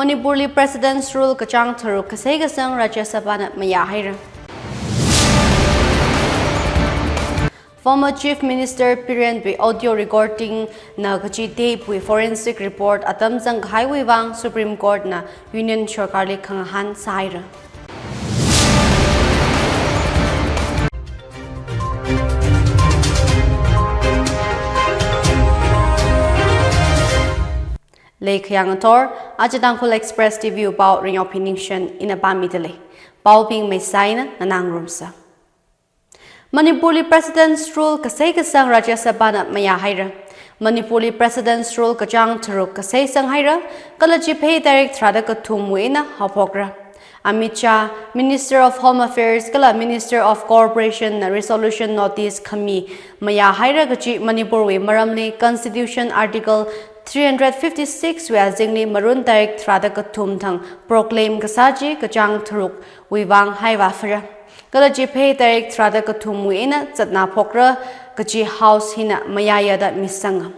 Manipuri President's rule kachang thuru kasay kasang Rajya Sabha na mayahira. Former Chief Minister Pvt audio recording na kachi tape with forensic report atam Tangkhul wuivang Supreme Court na Union Sarkarli khangahan sahira. Ringyaophi aja Tangkhul Express Pvt about Ringyaophi Ningshen in a dalei. Ping may sign na nangrumsa. Manipuri President's rule kasay kasang Rajya Sabha na mayahira. Manipuri President's rule kachang thuru kasay sang haira kalajipay direct trada katumwe na hapokra. Amei, Minister of Home Affairs kala Minister of Corporation na resolution notice kami mayahira kachi Manipuri maramli Constitution Article 356 we azingli marun direct trada katum thang proclaim kasaji kachang thuruk wuivang haivafra. Kalajipay direct trada katum eina chatna phokra kachi house hina mayaya da misanga.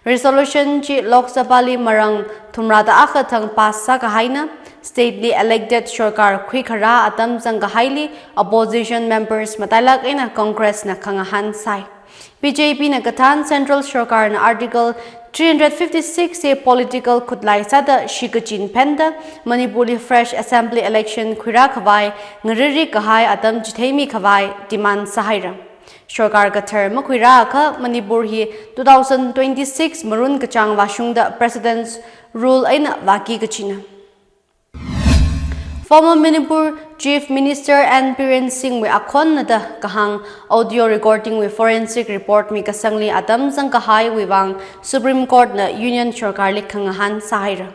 Resolution chi Lok Sabha li marang thumrada akhathang passa kahaina stately elected sarkar khara atam haili opposition members maleilak eina Congress na khangahan sai. BJP na kathan Central Sarkar na Article 356 a political khutlai sada shikachin penda Manipuri fresh assembly election mikhavai ngariri kahai atam mikhavai demand sahaira. Sarkar ka term khira kha Manipur hi 2026 marun kachang rashungda president's rule aina waki kachina. Former Manipur Chief Minister and Singh we achon na da kahang audio recording with forensic report mi kasangli atam wuivang Supreme Court na Union Sarkarli khangahan sahira.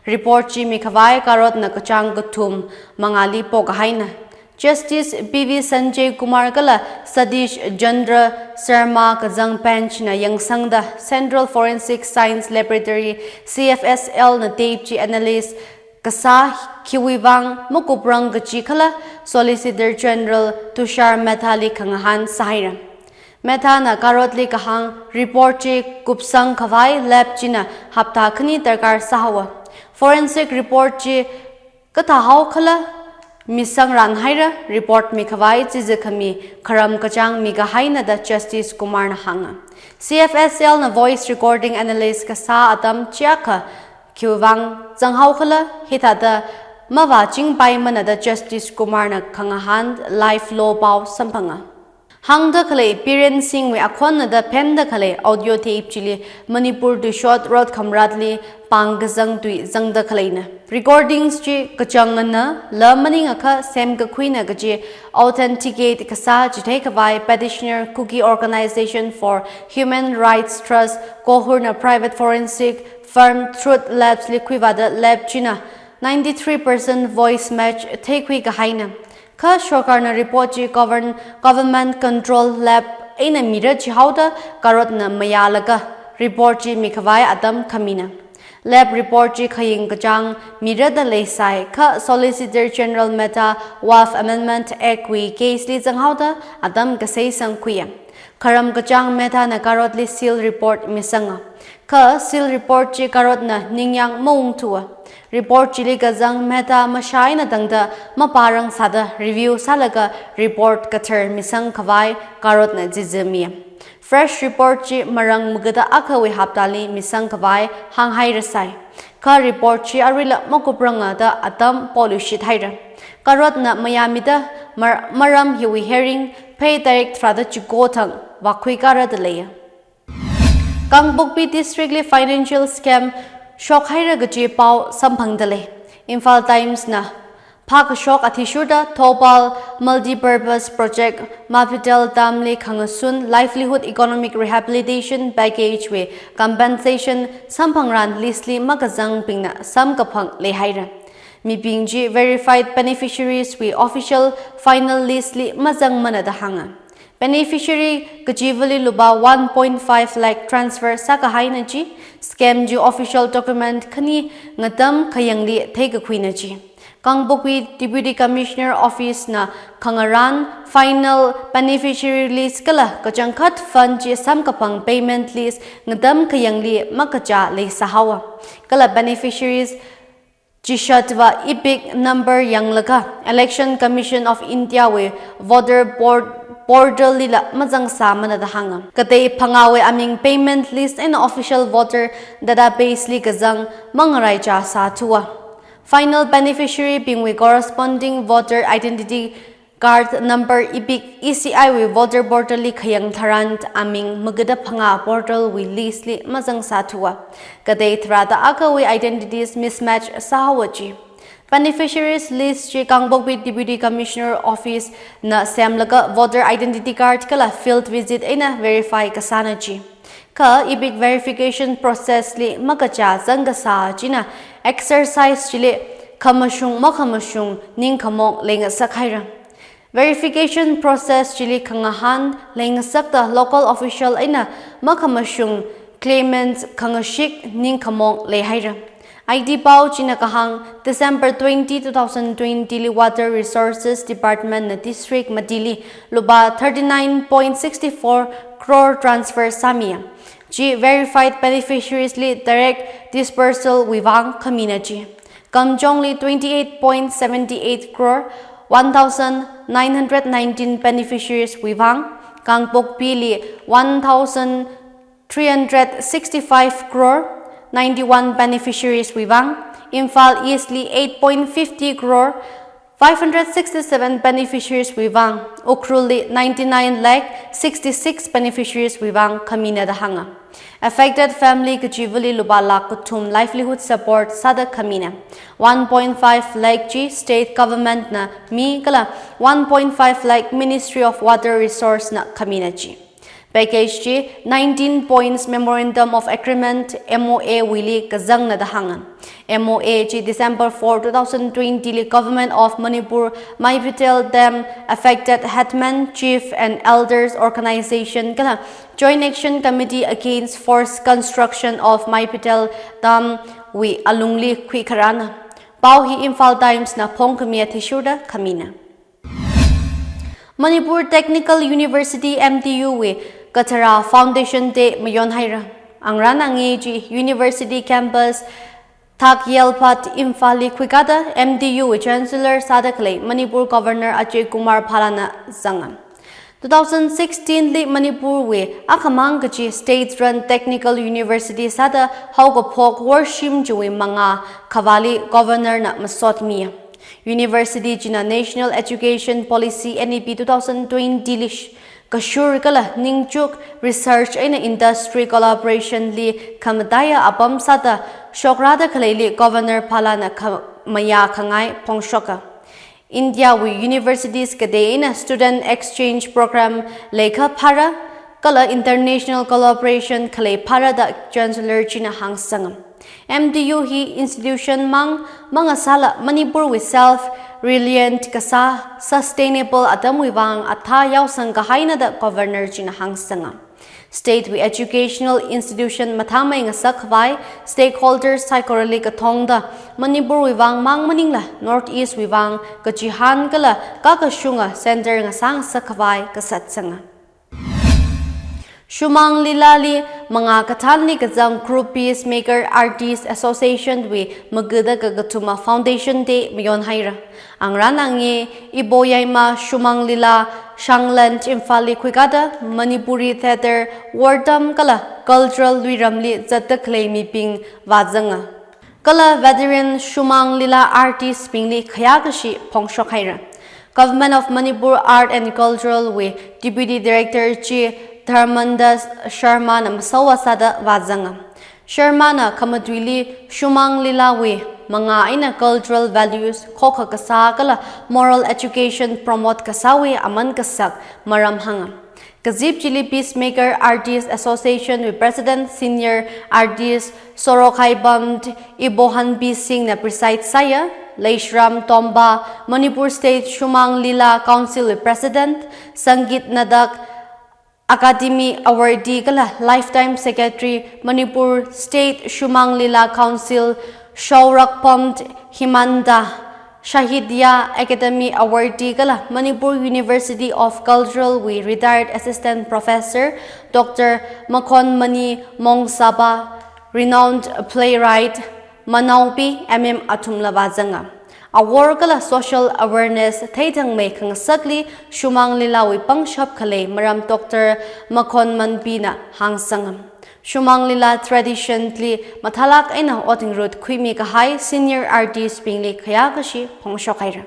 Report chi mikhavai karot na kachang gatum mangali po kahaina. Justice B.V. Sanjay Kumar kala Sadish Jandra Sharma kazang bench na yangmichingda Central Forensic Science Laboratory CFSL na tape chi analyst kasa wuivang mukuprang gachi kala Solicitor General Tushar Methali khangahan sahira. Metha na karotli kahang report chi kupsang khawai lab china hapta khani tarkar sahawa. Forensic report chi kathahaw khala misang ran haira report mikhavai chizakhami kharam kachang migahaina da Justice Kumar na hanga. CFSL na voice recording analyst kasa atam kayakha wuivang zanghaw khala hitharan mavakapei da Justice Kumar na khangahan life law pau sampanga. Hangda khalei Pvt Singh we achon na da penda khalei audio tape chili Manipur to short road khamradli panggazang tui zangda khalei na. Recordings chi kachangana lamani akha sem ka khuina gaji authenticate kasa jithai kawai petitioner cookie organization for human rights trust kohur na private forensic firm truth labs liquivada lab china 93% voice match takewi kahaina. Ka sarkar na report chi government control lab eina mira chi hauda karot na mayalaga report chi mikhavai atam khamina. Lab report chi khaying kachang mira dalei sai ka Solicitor General Meta WAF Amendment Act we case li zanghauda atam kasay sang kuya. Karam kachang Meta na karot li seal report misanga. Ka seal report chi karot na ningyang maung tua. Report chili kazang Meta mashay na dangda maparang sada review salaga report kater misang kawai karot na jizamiya. Fresh report chi marang mugada akawi haptali misang kawai hanghay rasay. Ka report chi arila makupranga da atam polushit hayra. Karot na mayamida maram hiwi herring pay direct trada chikotang wakwi kara dalei. Kangbukpi districtly financial scam shock haira gaji pau sampang dalei. Infal Times na Pak shock athishuda Topal multi-purpose project Mapitel Damli Khangasun livelihood economic rehabilitation package we compensation sampangran lisli magazang pingna samkapang lehaira. Mipingji verified beneficiaries we official final listli mazang manada hanga. Beneficiary kajivali luba 1.5 lakh transfer sakahaina ji scam ji official document khani ngatam khayangli thegakhuina ji. Kangbukpi Deputy Commissioner Office na Kangaran final beneficiary list kala kachangkhat fund ji samkapang payment list ngatam khayangli makacha leisahawa. Kala beneficiaries Chishatwa epic number yanglaka Election Commission of India we voter border lila mazang samana da hangam. Katay pangawe aming payment list and official voter database li kazang mangaray cha sa tuwa. Final beneficiary being with corresponding voter identity card number ibig ishiwui voter portal li hitharan aming magada phanga portal we list li mazang satua kadai thrata akawi identities mismatch sahawachi beneficiaries list chi kangbok with deputy commissioner office na semlaga voter identity card kala field visit ina verify kasanachi ka ibig verification process li magacha zanga sa china exercise chile khamashung makhamashung ning khamok lenga sakhaira verification process chili kangahan lengasakta local official aina makhamashung claimants kangashik ning khamong lehaira ID pau china kahang December 20, 2020 li Water Resources Department na district Madili luba 39.64 crore transfer samia G verified beneficiaries li direct dispersal wuivang community Kamjong li 28.78 crore 1,919 beneficiaries wuivang, Kangpok Pili 1,365 crore, 91 beneficiaries wuivang, Imphal East li 8.50 crore, 567 beneficiaries wuivang, Ukhrul li 99 lakh 66 beneficiaries wuivang Kamina Dahanga. Affected family kajivali lubala kutum livelihood support sada kamina 1.5 lakh G state government na mi kala 1.5 lakh Ministry of Water Resource na kamina G package G 19 points memorandum of agreement MOA wili kazang na dahangan MOA G December 4 2020 li government of Manipur Maipitel Dam affected hetman chief and elders organization kala Joint Action Committee Against Forced Construction of Maipitel Dam we alungli kwikharana Pau hi Imphal Times na pongkamia thishuda kamina Manipur Technical University MTU we Katara Foundation Day mayon haira Angran angeji University Campus Thak Yelpat Imphali Kwikada MTU Chancellor Sadaklei Manipur Governor Ajay Kumar Phalana Zangam 2016 li Manipur we akamang gaji state run technical university sada haugapok worshim juwi manga kavali governor na masot miya University jina National Education Policy NEP 2020 lish Kashur kala ningchuk research aina industry collaboration li kamadaya apam sada shokrada khalei li governor phalana maya khangai pongshoka India we universities kadeina student exchange program lekha phara kala international collaboration khalei phara da chancellor china hangsangam MDU hi institution mga sala Manipur with self reliant kasa sustainable atam wuivang atha yausang kahaina da governor china hangsangam State we educational institution mathamay nga sakvai stakeholders saikorali katomtheilak Manipur wuivang maningla northeast wuivang kajihan kala kakashunga center nga sang sakvai kasatsanga Shumang lilali mga katanli kazang group peacemaker artist association we magada kagatuma foundation day mayon haira ang ranangi iboyayma shumang lila shanglan imphali kwikada manipuri theater wardam kala cultural wiramli zataklei miping wazanga kala veteran shumang lila artist pingli kayakha pongshok haira Government of Manipur Art and Cultural we Deputy Director Chi Dharmandas Sharma na masawasada wazanga. Sharma na kamadwili shumang lilawi mga aina cultural values kokha kasakala moral education promote kasawi aman kasak maramhanga. Kazip Chili Peacemaker Artists Association with President Senior Artist Sorokai Bamd Ibohan B. Singh na preside saya Leishram Tomba Manipur State Shumang Lila Council with President Sangeet Nadak Academy Awardee kala Lifetime Secretary Manipur State Shumang Lila Council Shaurak Pamd Himanda Shahidya Academy Awardee kala Manipur University of Cultural we retired Assistant Professor Dr. Makon Mani Mongsaba renowned playwright manaupi atum lavazanga. Awar kala social awareness theitang may kang sakli shumang lilawi pang shop khalei maram Dr. Makon Manpina hangsangam. Shumang lila traditionally mathalak aina oting root kuimi kahai senior artist pingli kayakha shi hongshokaira.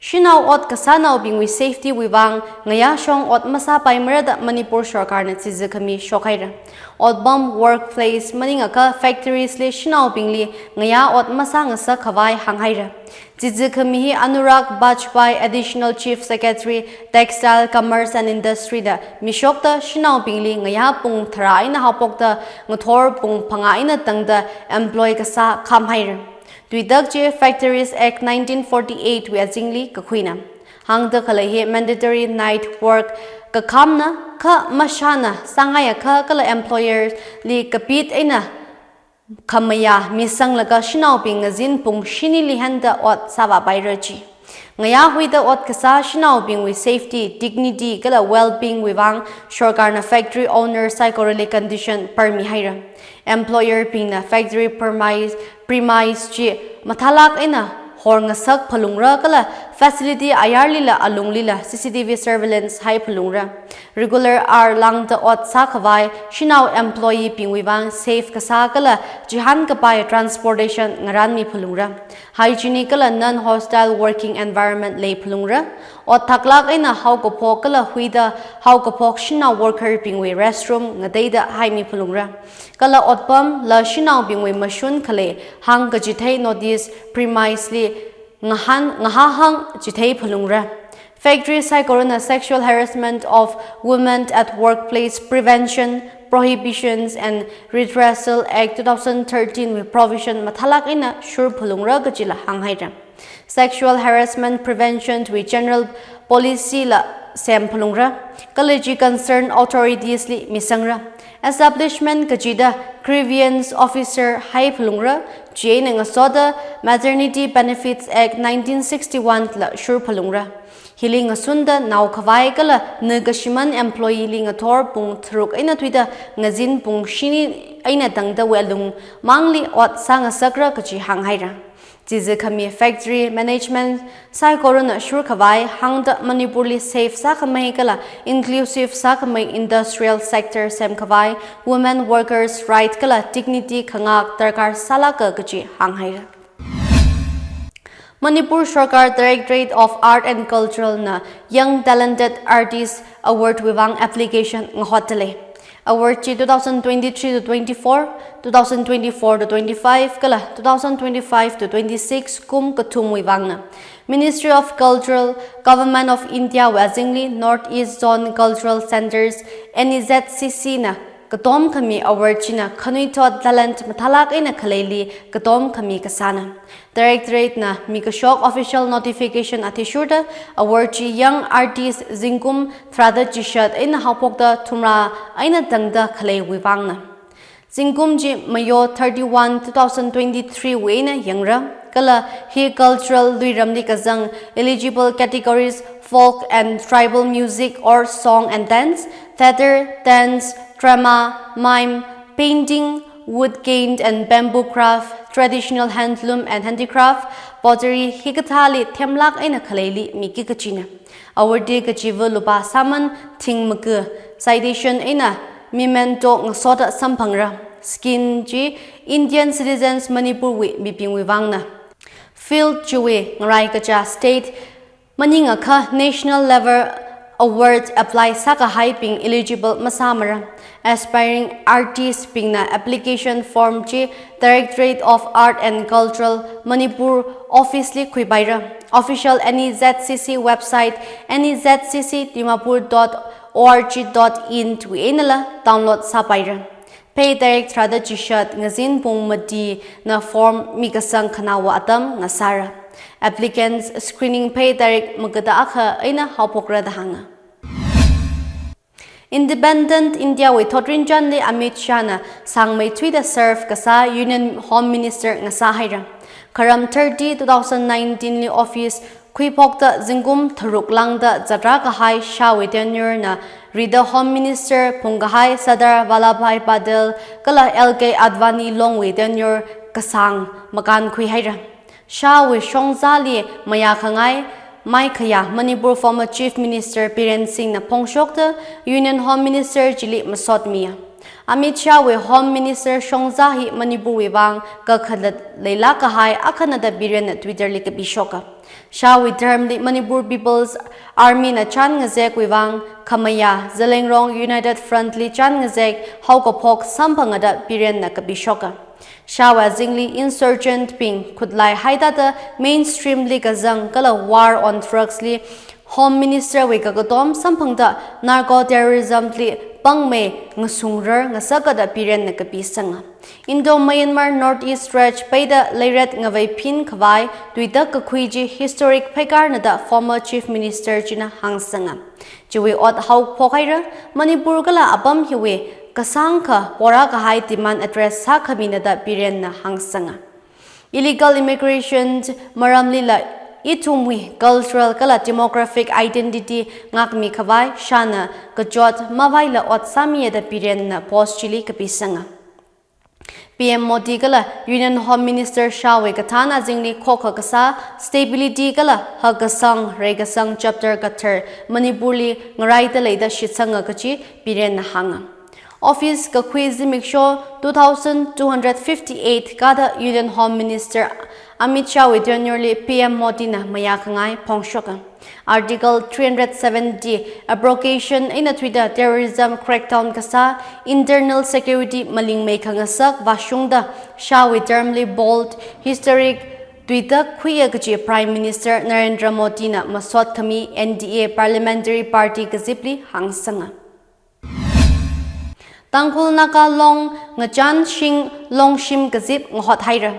Shinaw ot kasanaw bingwi safety wuivang ngaya shong ot masapay marada Manipur Sarkar na tizikami shokaira. Ot bomb workplace maningaka factories li shinaw bingli ngaya ot masangasa kawai hanghaira. Tizikami hi Anurag Bajpai Additional Chief Secretary Textile Commerce and Industry da mishokta shinaw bingli ngaya pung thara ina hapokta ngathor pung panga ina tangda employee kasa kamhaira. Tuidak Factories Act 1948 wiazingli kakwina. Hangda kalahi mandatory night work kakamna ka mashana sangaya ka kala employers li kapit aina kamaya misang laga shinaw ping ngazin pung shini lihanda ot sawa bayraji. Ngaya huida ot kasa shinaw ping with safety, dignity kala well-being wivang shorgar na factory owner saikorali condition permi haira. Employer ping na factory premise chi mathalak ina hor ngasak phalungra kala facility ayar lila alung lila CCTV surveillance hai phalungra regular ar lang the ot sakhawai shinaw employee ping wivang safe kasa kala jihan kapai transportation ngaran mi phalungra hygienic kala non hostile working environment lay phalungra ot thaklak ina how ko phok kala huida how ko phok shinaw worker ping wi restroom ngadeida hai mi phalungra kala otpam la shinaw ping wi mashun khale hang ka jithai notice premisely ngahahang jithai phalungra. Factory saikorana sexual harassment of women at workplace prevention, prohibitions and redressal act 2013 with provision mathalak ina sure phalungra gachila hanghaira. Sexual harassment prevention with general policy la sem phalungra. Kalaji concerned authorities li misangra. Establishment kajida grievance officer hai phalungra jane ngasoda Maternity Benefits Act 1961 la sure phalungra. Hiling asunda naw khawai kala negashiman employee ling athor pung thruk aina tuida ngazin pung shini aina tangda welung mangli ot sanga sakra kachi hanghaira. Jize khami factory management saikorana sure khawai hangda Manipurli safe sakamai kala inclusive sakamai industrial sector sem khawai women workers right kala dignity khangak tarkar salaka kachi hanghaira. Manipur Sarkar Directorate of Art and Cultural na Young Talented Artist Award wuivang application ng hotnara. Award chi 2023 to 24, 2024 to 25, kala 2025 to 26 kum katum wuivang na. Ministry of Cultural, Government of India Wazingli, Northeast Zone Cultural Centers, NEZCC na katom kami award china kanuitot talent mathalak ina khalei katom kami kasana. Directorate na mikashok official notification atishurta award chi young artist zingkum thrada chishat ina hapokta thumra aina tangda khalei wuivang na. Zingkum ji Mayo 31 2023 weina yangra kala he cultural luiramni kazang eligible categories folk and tribal music or song and dance, theater, dance, drama, mime, painting, wood gained and bamboo craft, traditional handloom and handicraft, pottery, hikathali, temlak aina khalei miki kachina. Award kachiva lupa saman ting maka, citation aina memento ngasoda sampangra, skin ji Indian citizens Manipur wi biping wivang na. Field juwe ngarai kacha state maningaka national level award apply saka hyping eligible masamara. Aspiring artists ping na application form chi Directorate of Art and Cultural Manipur office li kuibaira. Official NEZCC website nezzcc.dimapur.org.in to enala download sapaira. Pay direct rada chishat ngazin pung mati na form mikasang kanawa atam ngasara. Applicants screening pay direct magada akha aina hapokra dahanga. Independent India with Thotrinjan li Amit Shana sang may tweet serve kasa Union Home Minister ngasa haira. Karam 30 2019 li office kuipokta zingum tharuk langda jatra kahai shawi tenure na Rida Home Minister Punggahai Sadar Vallabhai Patel kala LK Advani long with tenure kasang makan kui haira. Sha with Shongzali Maya Khangai Mai Khaya Manipur former Chief Minister Piren Singh na Pongshokta Union Home Minister Jili Masot Mia. Amit Shah with Home Minister Shongzahi Manipur wuivang kakhalat leila kahai akhanada biren na Twitter lika bishoka. Shah with termly Manipur People's Army na chan ngazek wuivang kamaya Zelengrong United Front li chan ngazek haukapok sampangada biren na kabishoka. Shah was zingli insurgent ping kudlai haidata mainstream li kazang kala war on drugs li Home Minister with kagatom sampangda narco terrorism li pangme ngasungrer ngasagada piren na kapisanga. Indo Myanmar Northeast stretch paida leiret ngavai pin khawai tuida kakuiji historic paikar nada former Chief Minister Jina hangsanga. Jiwi ot hau pokaira Manipur kala abam hiwe kasangka wara kahai demand address sa kabinada piren na hangsanga. Illegal immigration maramlila itumwi cultural kala demographic identity ngak mikhavai shana kajot mavaila ot samiyada piren na post chili kapisanga. PM Modi kala Union Home Minister Shawe Katana Zingli Kokha Kasa Stability kala Hagasang Regasang Chapter Kater Manipurli Ngarai Leida Shitsanga Kachi Piren na hanga. Office Kakwizi Miksho 2258 kada Union Home Minister Amit Shah with nearly PM Modi na Mayakangai Pongshoka. Article 370 abrogation in a Twitter terrorism crackdown kasa internal security maling may kangasak rashungda Shah with termly bold historic Twitter Kuyagachi Prime Minister Narendra Modi na Masot Kami NDA Parliamentary Party Gazipli Hangsanga. Tangkhul naka long ngachan shing long shim gazip ngahot haira.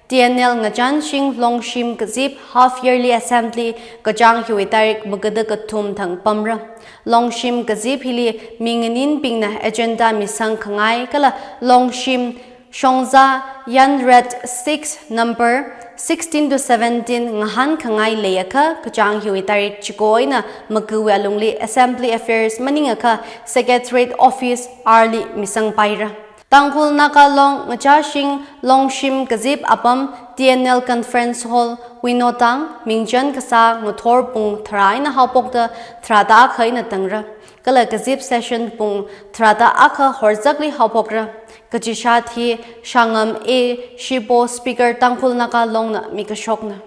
TNL ngachan shing long shim gazip half yearly assembly gajang hiwitarik magada katum thang pamra. Long shim gazip hili minganin pingna agenda misang kangai kala long shim shongza yan red 6 number 16 to 17 ngahan kangai leyaka kajang hiwitarik chikoina magkuwa lungli assembly affairs maningaka secretariat office arli misang paira. Tangkhul nakalong ngachashing longshim gazip apam TNL conference hall winotang mingjan kasa ngothor pung thrai na hapokda thrada khai na tangra kala gazip session pung thrada akha horzakli hapokra kachishat hi shangam e shipo speaker Tangkhul nakalong na mikashokna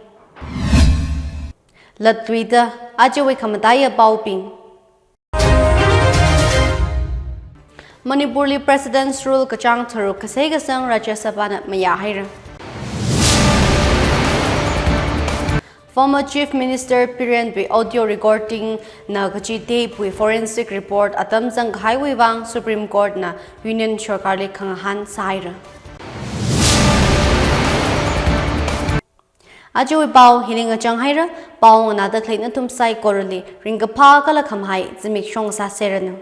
latwida ajewe khamataya bauping Manipurli President's rule kachang tharu kasay kasang Rajya Sabha na mayahaira. Former Chief Minister Piren by audio recording na kachi tape with forensic report atam sang wuivang Supreme Court na Union Sarkarli kangahan sahaira. Ajo pao hiling achang haira pao nada clay Nathum saikorali Ringyaophi kala khamhai zimik shong sa serana.